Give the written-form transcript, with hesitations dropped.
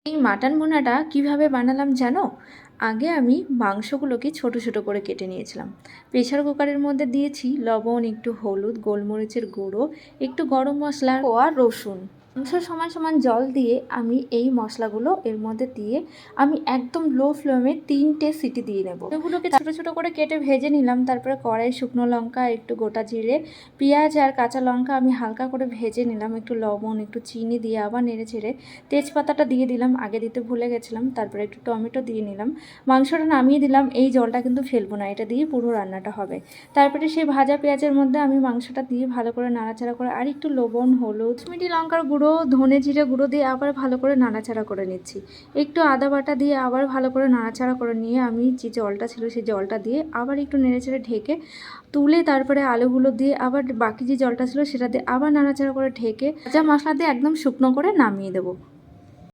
এই মাটন ভুনাটা কিভাবে বানালাম জানো? আগে আমি মাংসগুলোকে ছোট ছোট করে কেটে নিয়েছিলাম। প্রেসার কুকারের মধ্যে দিয়েছি লবণ, একটু হলুদ, গোলমরিচের গুঁড়ো, একটু গরম মশলা, আর রসুন। মাংস সমান সমান জল দিয়ে আমি এই মশলাগুলো এর মধ্যে দিয়ে আমি একদম লো ফ্লেমে 3টে সিটি দিয়ে নেব। এগুলোকে ছোট ছোট করে কেটে ভেজে নিলাম। তারপরে কড়াই শুকনো লঙ্কা, একটু গোটা জিরে, পেঁয়াজ আর কাঁচা লঙ্কা আমি হালকা করে ভেজে নিলাম। একটু লবণ, একটু চিনি দিয়ে আবার নেড়ে চেড়ে তেজপাতাটা দিয়ে দিলাম, আগে দিতে ভুলে গেছিলাম। তারপরে একটু টমেটো দিয়ে নিলাম, মাংসটা নামিয়ে দিলাম। এই জলটা কিন্তু ফেলবো না, এটা দিয়ে পুরো রান্নাটা হবে। তারপরে সেই ভাজা পেঁয়াজের মধ্যে আমি মাংসটা দিয়ে ভালো করে নাড়াচাড়া করে আর একটু লবণ, হলুদ, কাশ্মীরি লঙ্কার গুঁড়ো, ধনে জিরে গুঁড়ো দিয়ে আবার ভালো করে নাড়াচাড়া করে নিচ্ছি। একটু আদা বাটা দিয়ে আবার ভালো করে নাড়াচাড়া করে নিয়ে আমি যে জলটা ছিল সেই জলটা দিয়ে আবার একটু নেড়েচেড়ে ঢেকে তুলে তারপরে আলুগুলো দিয়ে আবার বাকি যে জলটা ছিল সেটা দিয়ে আবার নাড়াচাড়া করে ঢেকে ভাজা মশলা দিয়ে একদম শুকনো করে নামিয়ে দেবো।